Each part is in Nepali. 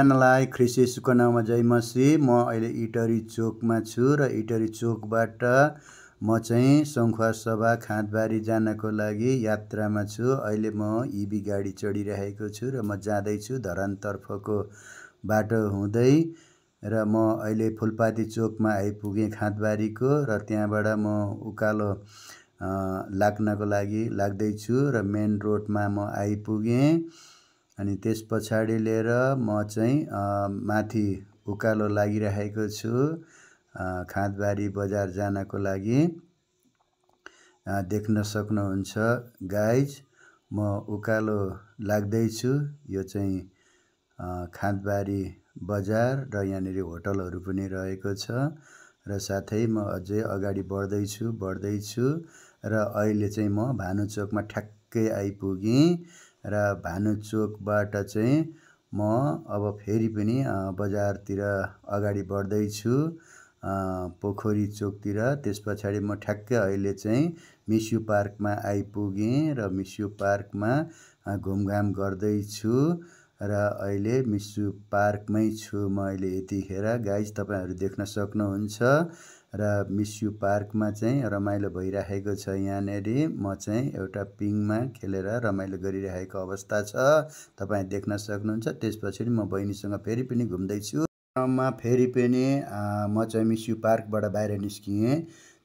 च्यानललाई ख्रिस्ट येशूको नाममा जय मसीह। म अहिले इटरी चोकमा छु र इटरी चोकबाट म चाहिँ सङ्खुवा सभा खाँदबारी जानको लागि यात्रामा छु। अहिले म इबी गाडी चढिरहेको छु र म जाँदैछु धरानतर्फको बाटो हुँदै र म अहिले फुलपाती चोकमा आइपुगेँ खाँदबारीको र त्यहाँबाट म उकालो लाग्नको लागि लाग्दैछु र मेन रोडमा म आइपुगेँ। अनि त्यस पछाडि लिएर म चाहिँ माथि उकालो लागिरहेको छु खाँदबारी बजार जानको लागि। देख्न सक्नुहुन्छ गाइज, म उकालो लाग्दैछु। यो चाहिँ खाँदबारी बजार र यहाँनिर होटलहरू पनि रहेको छ र साथै म अझै अगाडि बढ्दैछु र अहिले चाहिँ म भानुचोकमा ठ्याक्कै आइपुगेँ र भानुचोकबाट चाहिँ म अब फेरि पनि बजारतिर अगाडि बढ्दैछु पोखरी चोकतिर। त्यस पछाडि म ठ्याक्कै अहिले चाहिँ मिस्यु पार्कमा आइपुगेँ र मिस्यु पार्कमा घुमघाम गर्दैछु र अहिले मिस्यु पार्कमै छु म अहिले यतिखेर। गाइज, तपाईँहरू देख्न सक्नुहुन्छ र मिस्यु पार्कमा चाहिँ रमाइलो भइरहेको छ। यहाँनिर म चाहिँ एउटा पिङमा खेलेर रमाइलो गरिरहेको अवस्था छ, तपाईँ देख्न सक्नुहुन्छ। त्यसपछि म बहिनीसँग फेरि पनि घुम्दैछु। फेरि पनि म चाहिँ मिस्यु पार्कबाट बाहिर निस्किएँ।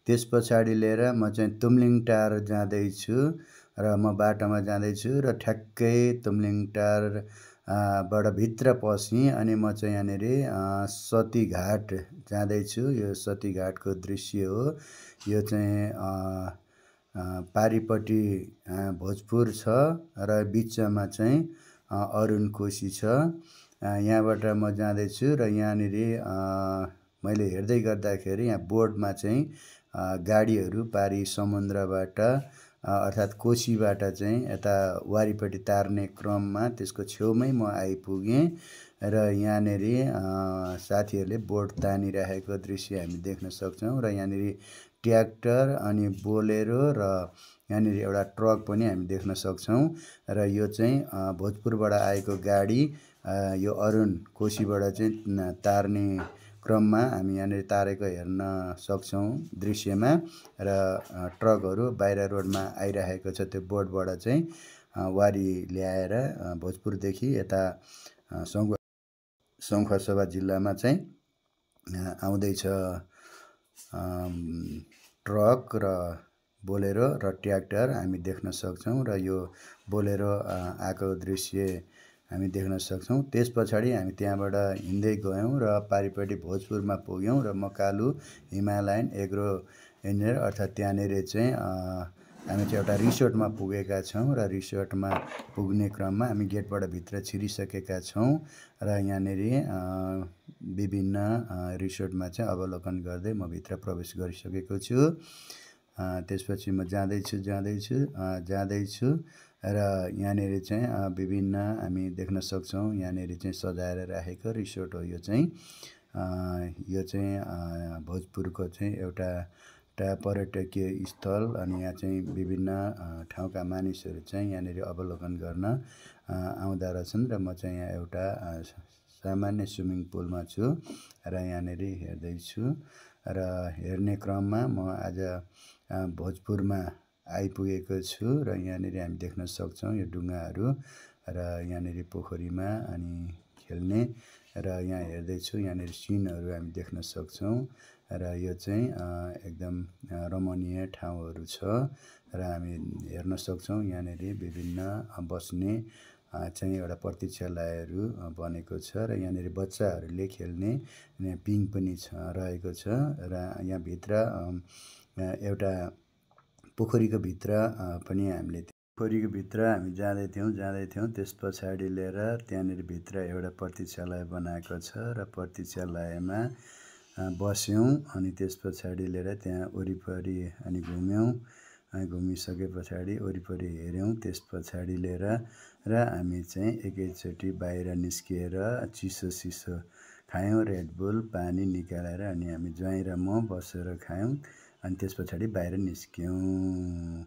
त्यस पछाडि लिएर म चाहिँ तुमलिङ टार जाँदैछु र म बाटोमा जाँदैछु र ठ्याक्कै तुमलिङ टार बाट भित्र पसेँ अनि म चाहिँ यहाँनिर सतीघाट जाँदैछु। यो सतीघाटको दृश्य हो। यो चाहिँ पारिपट्टि भोजपुर छ र बिचमा चाहिँ अरुण कोशी छ। यहाँबाट म जाँदैछु र यहाँनिर मैले हेर्दै गर्दाखेरि यहाँ बोर्डमा चाहिँ गाडीहरू पारि समुद्रबाट अर्थात् कोशीबाट चाहिँ यता वारिपट्टि तार्ने क्रममा त्यसको छेउमै म आइपुगेँ र यहाँनिर साथीहरूले बोर्ड तानिरहेको दृश्य हामी देख्न सक्छौँ र यहाँनिर ट्र्याक्टर अनि बोलेरो र यहाँनिर एउटा ट्रक पनि हामी देख्न सक्छौँ र यो चाहिँ भोजपुरबाट आएको गाडी यो अरुण कोशीबाट चाहिँ तार्ने क्रममा हामी यहाँनिर तारेको हेर्न सक्छौँ दृश्यमा र ट्रकहरू बाहिर रोडमा आइरहेको छ। त्यो बोर्डबाट चाहिँ वारी ल्याएर भोजपुरदेखि यता सङ्खुवा सभा जिल्लामा चाहिँ आउँदैछ ट्रक र बोलेरो र ट्र्याक्टर हामी देख्न सक्छौँ र यो बोलेरो आएको दृश्य हामी देख्न सक्छौँ। त्यस पछाडि हामी त्यहाँबाट हिँड्दै गयौँ र पारिपट्टि भोजपुरमा पुग्यौँ र म कालु हिमालयन एग्रो इन्जिनियर अर्थात् त्यहाँनिर चाहिँ हामी चाहिँ एउटा रिसोर्टमा पुगेका छौँ र रिसोर्टमा पुग्ने क्रममा हामी गेटबाट भित्र छिरिसकेका छौँ र यहाँनिर विभिन्न रिसोर्टमा चाहिँ अवलोकन गर्दै म भित्र प्रवेश गरिसकेको छु। त्यसपछि म जाँदैछु र यहाँनिर चाहिँ विभिन्न हामी देख्न सक्छौँ। यहाँनिर चाहिँ सजाएर राखेको रिसोर्ट हो। यो चाहिँ भोजपुरको चाहिँ एउटा पर्यटकीय स्थल अनि यहाँ चाहिँ विभिन्न ठाउँका मानिसहरू चाहिँ यहाँनिर अवलोकन गर्न आउँदा रहेछन् र म चाहिँ यहाँ एउटा सामान्य स्विमिङ पुलमा छु र यहाँनिर हेर्दैछु र हेर्ने क्रममा म आज भोजपुरमा आइपुगेको छु र यहाँनिर हामी देख्न सक्छौँ यो ढुङ्गाहरू र यहाँनिर पोखरीमा अनि खेल्ने र यहाँ हेर्दैछु यहाँनिर सिनहरू हामी देख्न सक्छौँ र यो चाहिँ एकदम रमणीय ठाउँहरू छ र हामी हेर्न सक्छौँ यहाँनिर विभिन्न बस्ने चाहिँ एउटा प्रतीक्षालयहरू बनेको छ र यहाँनिर बच्चाहरूले खेल्ने पिङ पनि रहेको छ र यहाँभित्र एउटा पोखरीको भित्र पनि हामी जाँदै थियौँ। त्यस पछाडि लिएर त्यहाँनिर भित्र एउटा प्रतीक्षालय बनाएको छ र प्रतीक्षालयमा बस्यौँ अनि त्यस पछाडि लिएर त्यहाँ वरिपरि अनि घुम्यौँ। घुमिसके पछाडि वरिपरि हेऱ्यौँ। त्यस पछाडि लिएर र हामी चाहिँ एकैचोटि बाहिर निस्किएर चिसो खायौँ, रेडबुल पानी निकालेर अनि हामी ज्वाइँ र म बसेर खायौँ अनि त्यस पछाडि बाहिर निस्क्यौँ।